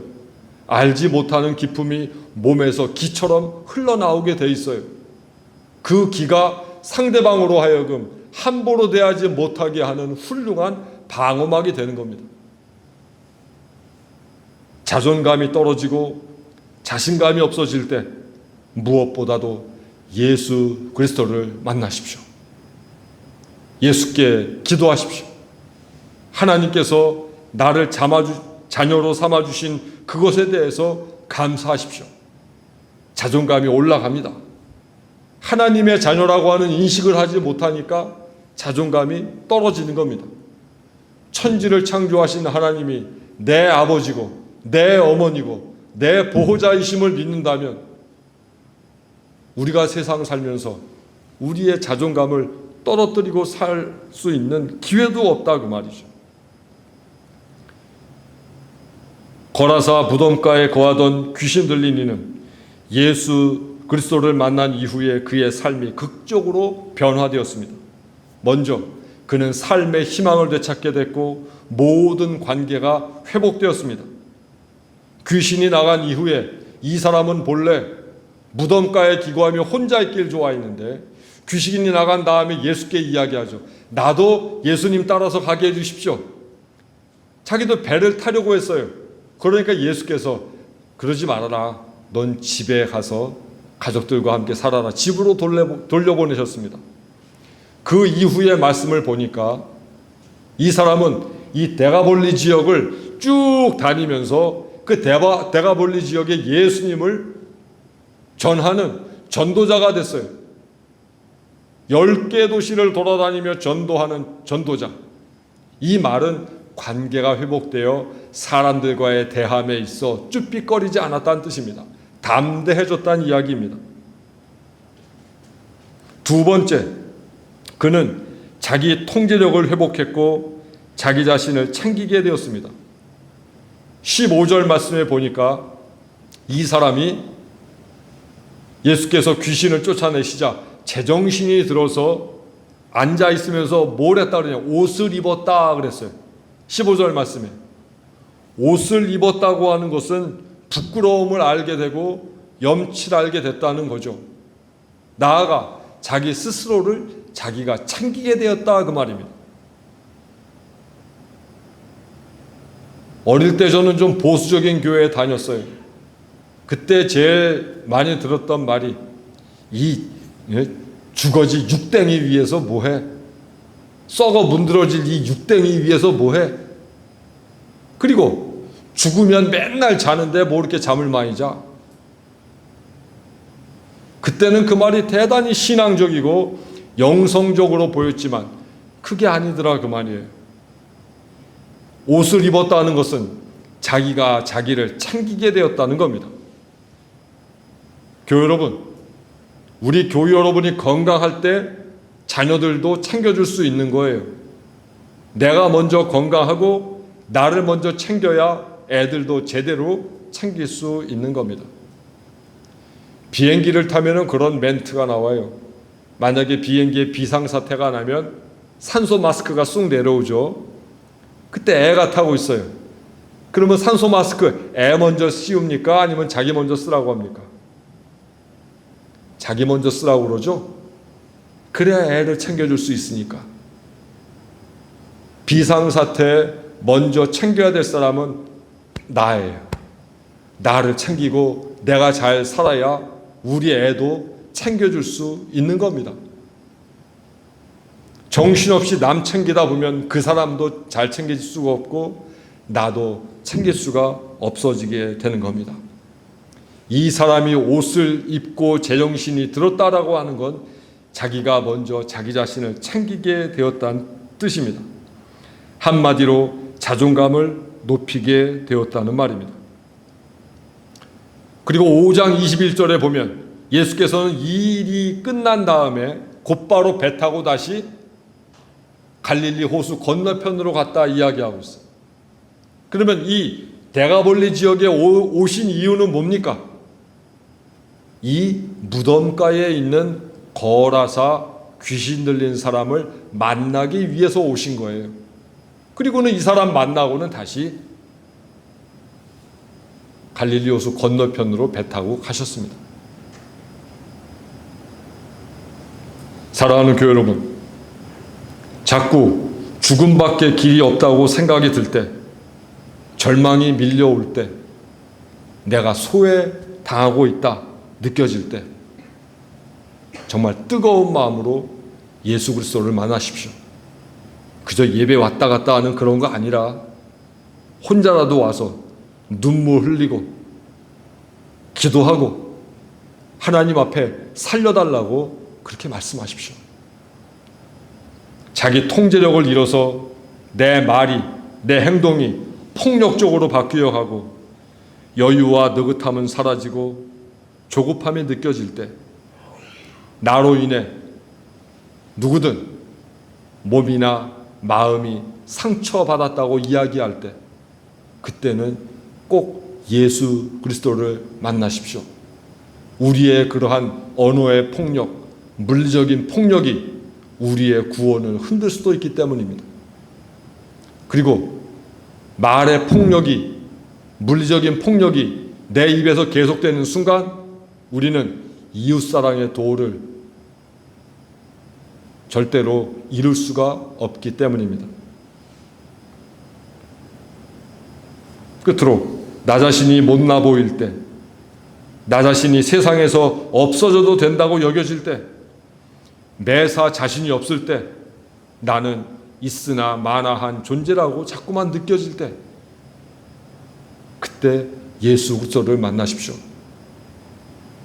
알지 못하는 기품이 몸에서 기처럼 흘러나오게 돼 있어요. 그 기가 상대방으로 하여금 함부로 대하지 못하게 하는 훌륭한 방어막이 되는 겁니다. 자존감이 떨어지고 자신감이 없어질 때 무엇보다도 예수 그리스도를 만나십시오. 예수께 기도하십시오. 하나님께서 나를 자녀로 삼아주신 그것에 대해서 감사하십시오. 자존감이 올라갑니다. 하나님의 자녀라고 하는 인식을 하지 못하니까 자존감이 떨어지는 겁니다. 천지를 창조하신 하나님이 내 아버지고 내 어머니고 내 보호자이심을 믿는다면 우리가 세상 살면서 우리의 자존감을 떨어뜨리고 살 수 있는 기회도 없다 그 말이죠. 거라사 무덤가에 거하던 귀신 들린 이는 예수 그리스도를 만난 이후에 그의 삶이 극적으로 변화되었습니다. 먼저 그는 삶의 희망을 되찾게 됐고 모든 관계가 회복되었습니다. 귀신이 나간 이후에 이 사람은 본래 무덤가에 기거하며 혼자 있길 좋아했는데 귀신이 나간 다음에 예수께 이야기하죠. 나도 예수님 따라서 가게 해주십시오. 자기도 배를 타려고 했어요. 그러니까 예수께서 그러지 말아라. 넌 집에 가서 가족들과 함께 살아라. 집으로 돌려보내셨습니다. 그 이후의 말씀을 보니까 이 사람은 이 데가볼리 지역을 쭉 다니면서 그 데가볼리 지역의 예수님을 전하는 전도자가 됐어요. 10개 도시를 돌아다니며 전도하는 전도자. 이 말은 관계가 회복되어 사람들과의 대함에 있어 쭈삣거리지 않았다는 뜻입니다. 담대해졌다는 이야기입니다. 두 번째, 그는 자기 통제력을 회복했고 자기 자신을 챙기게 되었습니다. 15절 말씀에 보니까 이 사람이 예수께서 귀신을 쫓아내시자 제정신이 들어서 앉아 있으면서 뭘 했다 그러냐? 옷을 입었다 그랬어요. 15절 말씀에 옷을 입었다고 하는 것은 부끄러움을 알게 되고 염치를 알게 됐다는 거죠. 나아가 자기 스스로를 자기가 챙기게 되었다 그 말입니다. 어릴 때 저는 좀 보수적인 교회에 다녔어요. 그때 제일 많이 들었던 말이 주거지 육댕이 위에서 뭐해? 썩어 문드러질 이 육댕이 위에서 뭐해? 그리고 죽으면 맨날 자는데 뭐 이렇게 잠을 많이 자? 그때는 그 말이 대단히 신앙적이고 영성적으로 보였지만 그게 아니더라 그 말이에요. 옷을 입었다는 것은 자기가 자기를 챙기게 되었다는 겁니다. 교회 여러분, 우리 교회 여러분이 건강할 때 자녀들도 챙겨줄 수 있는 거예요. 내가 먼저 건강하고 나를 먼저 챙겨야 애들도 제대로 챙길 수 있는 겁니다. 비행기를 타면 그런 멘트가 나와요. 만약에 비행기에 비상사태가 나면 산소 마스크가 쑥 내려오죠. 그때 애가 타고 있어요. 그러면 산소 마스크 애 먼저 씌웁니까? 아니면 자기 먼저 쓰라고 합니까? 자기 먼저 쓰라고 그러죠. 그래야 애를 챙겨줄 수 있으니까. 비상사태 먼저 챙겨야 될 사람은 나예요. 나를 챙기고 내가 잘 살아야 우리 애도 챙겨줄 수 있는 겁니다. 정신없이 남 챙기다 보면 그 사람도 잘 챙길 수가 없고 나도 챙길 수가 없어지게 되는 겁니다. 이 사람이 옷을 입고 제정신이 들었다라고 하는 건 자기가 먼저 자기 자신을 챙기게 되었다는 뜻입니다. 한마디로 자존감을 높이게 되었다는 말입니다. 그리고 5장 21절에 보면 예수께서는 이 일이 끝난 다음에 곧바로 배 타고 다시 갈릴리 호수 건너편으로 갔다 이야기하고 있어요. 그러면 이 데가볼리 지역에 오신 이유는 뭡니까? 이 무덤가에 있는 거라사 귀신 들린 사람을 만나기 위해서 오신 거예요. 그리고는 이 사람 만나고는 다시 갈릴리 호수 건너편으로 배 타고 가셨습니다. 사랑하는 교회 여러분, 자꾸 죽음밖에 길이 없다고 생각이 들 때, 절망이 밀려올 때, 내가 소외당하고 있다 느껴질 때, 정말 뜨거운 마음으로 예수 그리스도를 만나십시오. 그저 예배 왔다 갔다 하는 그런 거 아니라 혼자라도 와서 눈물 흘리고 기도하고 하나님 앞에 살려달라고 그렇게 말씀하십시오. 자기 통제력을 잃어서 내 말이, 내 행동이 폭력적으로 바뀌어 가고 여유와 느긋함은 사라지고 조급함이 느껴질 때, 나로 인해 누구든 몸이나 마음이 상처받았다고 이야기할 때, 그때는 꼭 예수 그리스도를 만나십시오. 우리의 그러한 언어의 폭력, 물리적인 폭력이 우리의 구원을 흔들 수도 있기 때문입니다. 그리고 말의 폭력이, 물리적인 폭력이 내 입에서 계속되는 순간 우리는 이웃사랑의 도를 절대로 이룰 수가 없기 때문입니다. 끝으로 나 자신이 못나 보일 때, 나 자신이 세상에서 없어져도 된다고 여겨질 때, 매사 자신이 없을 때, 나는 있으나 마나한 존재라고 자꾸만 느껴질 때, 그때 예수 그리스도를 만나십시오.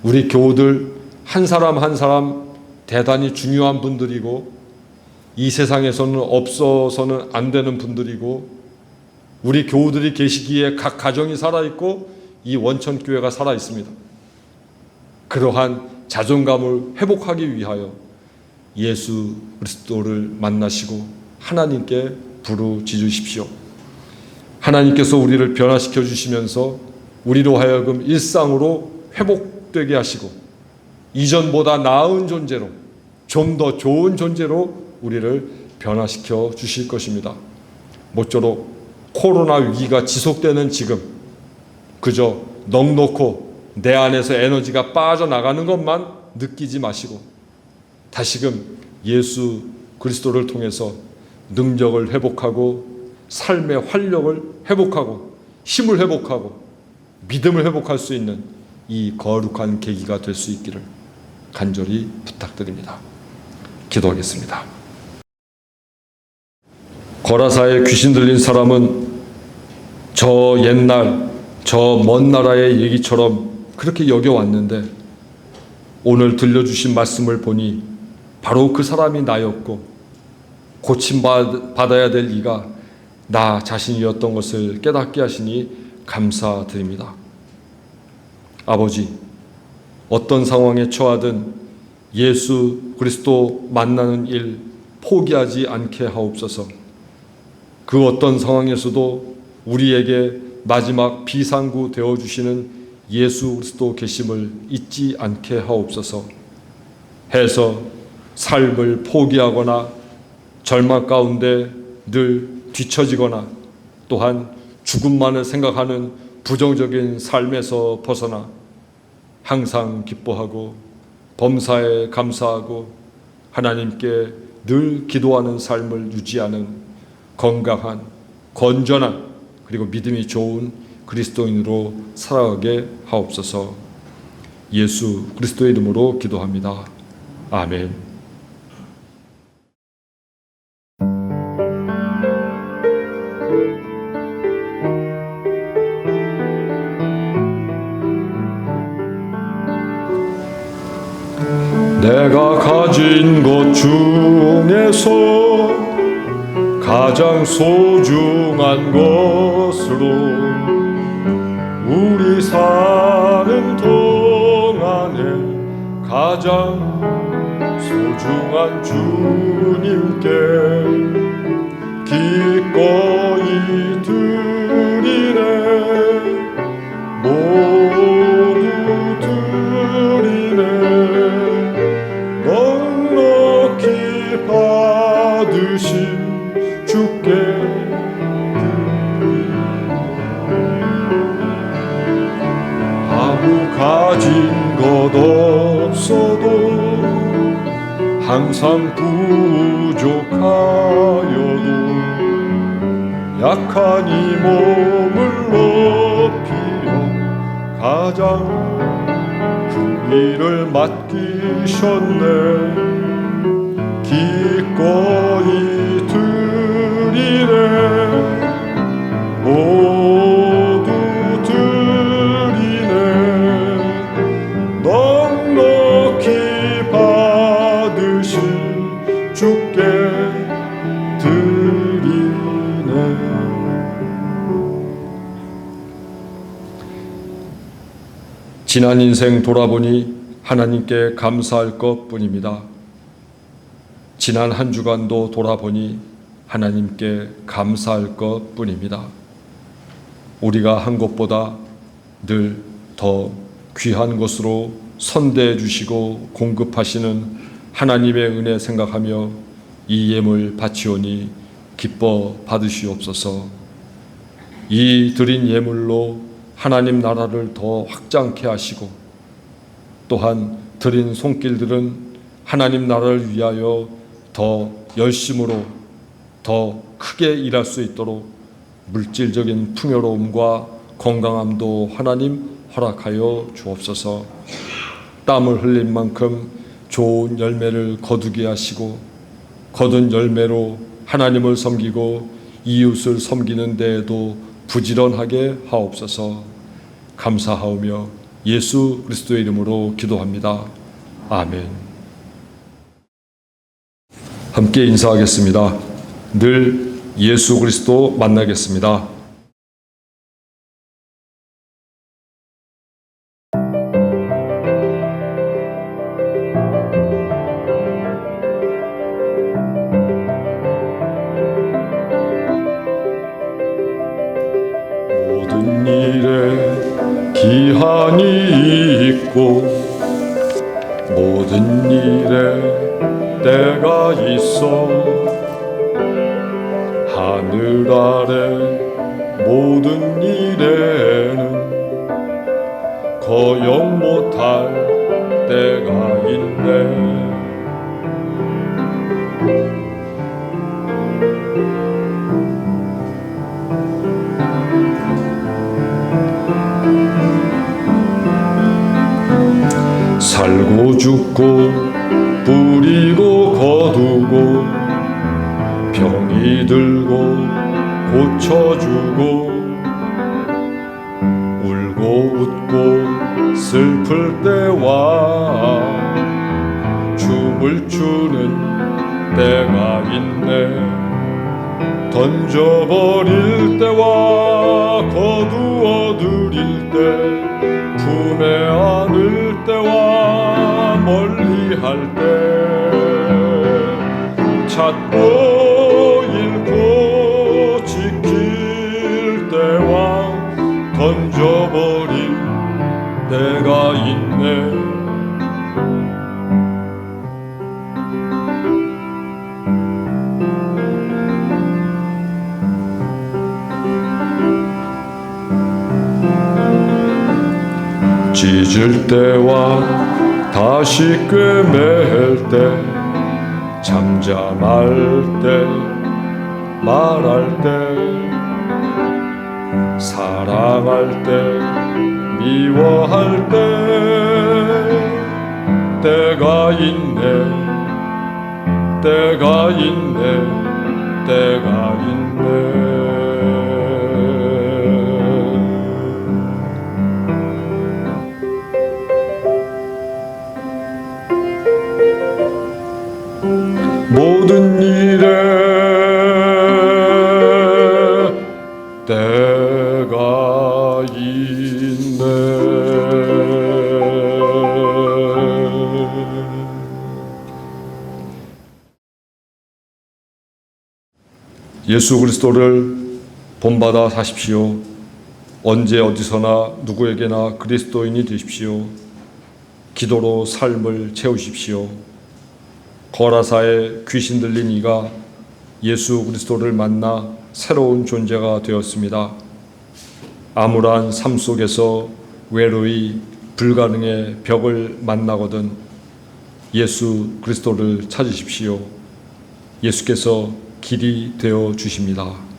우리 교우들 한 사람 한 사람 대단히 중요한 분들이고, 이 세상에서는 없어서는 안 되는 분들이고, 우리 교우들이 계시기에 각 가정이 살아있고 이 원천교회가 살아있습니다. 그러한 자존감을 회복하기 위하여 예수 그리스도를 만나시고 하나님께 부르짖으십시오. 하나님께서 우리를 변화시켜 주시면서 우리로 하여금 일상으로 회복되게 하시고 이전보다 나은 존재로, 좀 더 좋은 존재로 우리를 변화시켜 주실 것입니다. 모쪼록 코로나 위기가 지속되는 지금 그저 넋놓고 내 안에서 에너지가 빠져나가는 것만 느끼지 마시고 다시금 예수 그리스도를 통해서 능력을 회복하고 삶의 활력을 회복하고 힘을 회복하고 믿음을 회복할 수 있는 이 거룩한 계기가 될 수 있기를 간절히 부탁드립니다. 기도하겠습니다. 거라사에 귀신 들린 사람은 저 옛날 저 먼 나라의 얘기처럼 그렇게 여겨왔는데 오늘 들려주신 말씀을 보니 바로 그 사람이 나였고 고침받아야 될 이가 나 자신이었던 것을 깨닫게 하시니 감사드립니다. 아버지, 어떤 상황에 처하든 예수 그리스도 만나는 일 포기하지 않게 하옵소서. 그 어떤 상황에서도 우리에게 마지막 비상구 되어주시는 예수 그리스도 계심을 잊지 않게 하옵소서. 해서 삶을 포기하거나 절망 가운데 늘 뒤처지거나 또한 죽음만을 생각하는 부정적인 삶에서 벗어나 항상 기뻐하고 범사에 감사하고 하나님께 늘 기도하는 삶을 유지하는 건강한, 건전한, 그리고 믿음이 좋은 그리스도인으로 살아가게 하옵소서. 예수 그리스도의 이름으로 기도합니다. 아멘. 내가 가진 것 중에서 가장 소중한 것으로 우리 사는 동안에 가장 소중한 주님께 기꺼이 드리네 모두 드리네 넉넉히 받으신 주께 아무 가진 것 없어도 항상 부족하여도 약한 이 몸을 높이려 가장 큰 일을 맡기셨네 기꺼이 드리네 모두 드리네 넉넉히 받으실 주께 드리네 지난 인생 돌아보니 하나님께 감사할 것뿐입니다. 지난 한 주간도 돌아보니 하나님께 감사할 것뿐입니다. 우리가 한 것보다 늘 더 귀한 것으로 선대해 주시고 공급하시는 하나님의 은혜 생각하며 이 예물 바치오니 기뻐 받으시옵소서. 이 드린 예물로 하나님 나라를 더 확장케 하시고 또한 드린 손길들은 하나님 나라를 위하여 더 열심으로 더 크게 일할 수 있도록 물질적인 풍요로움과 건강함도 하나님 허락하여 주옵소서. 땀을 흘린 만큼 좋은 열매를 거두게 하시고 거둔 열매로 하나님을 섬기고 이웃을 섬기는 데에도 부지런하게 하옵소서. 감사하오며 예수 그리스도의 이름으로 기도합니다. 아멘. 함께 인사하겠습니다. 늘 예수 그리스도 만나겠습니다. 모든 일에 기한이 있고 모든 일에 때가 있어 하늘 아래 모든 일에는 거역 못할 때가 있네 살고 죽고 뿌리고 거두고 병이 들고 고쳐주고 울고 웃고 슬플 때와 춤을 추는 때가 있네 던져버릴 때와 거두어 드릴 때 품에 안을 때와 멀리 할 때 찾고 잃고 지킬 때와 던져버릴 때가 있네 찢을 때와 다시 꿰맬 때 잠잠할 때 말할 때 사랑할 때 미워할 때 때가 있네 때가 있네 때가 있네 모든 일에 때가 있네 예수 그리스도를 본받아 사십시오. 언제 어디서나 누구에게나 그리스도인이 되십시오. 기도로 삶을 채우십시오. 거라사에 귀신 들린 이가 예수 그리스도를 만나 새로운 존재가 되었습니다. 암울한 삶 속에서 외로이 불가능의 벽을 만나거든 예수 그리스도를 찾으십시오. 예수께서 길이 되어 주십니다.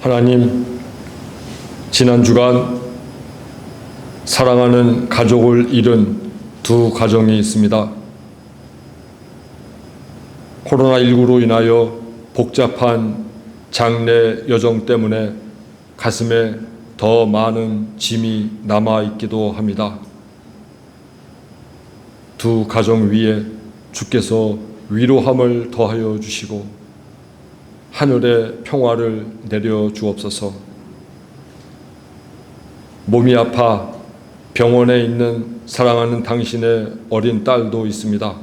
하나님, 지난 주간 사랑하는 가족을 잃은 두 가정이 있습니다. 코로나19로 인하여 복잡한 장례 여정 때문에 가슴에 더 많은 짐이 남아있기도 합니다. 두 가정 위에 주께서 위로함을 더하여 주시고 하늘의 평화를 내려 주옵소서. 몸이 아파 병원에 있는 사랑하는 당신의 어린 딸도 있습니다.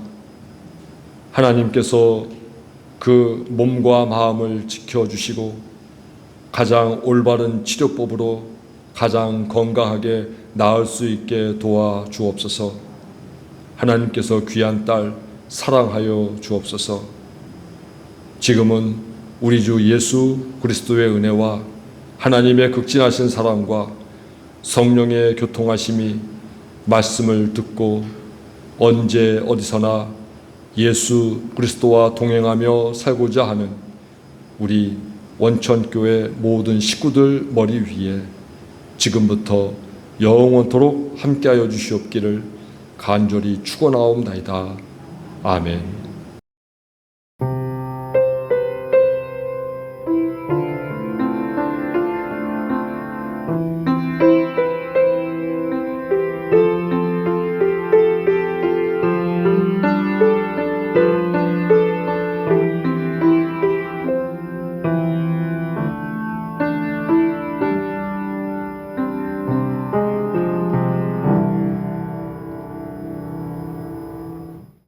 하나님께서 그 몸과 마음을 지켜주시고 가장 올바른 치료법으로 가장 건강하게 나을 수 있게 도와 주옵소서. 하나님께서 귀한 딸 사랑하여 주옵소서. 지금은 우리 주 예수 그리스도의 은혜와 하나님의 극진하신 사랑과 성령의 교통하심이 말씀을 듣고 언제 어디서나 예수 그리스도와 동행하며 살고자 하는 우리 원천교회 모든 식구들 머리 위에 지금부터 영원토록 함께하여 주시옵기를 간절히 축원하옵나이다. 아멘.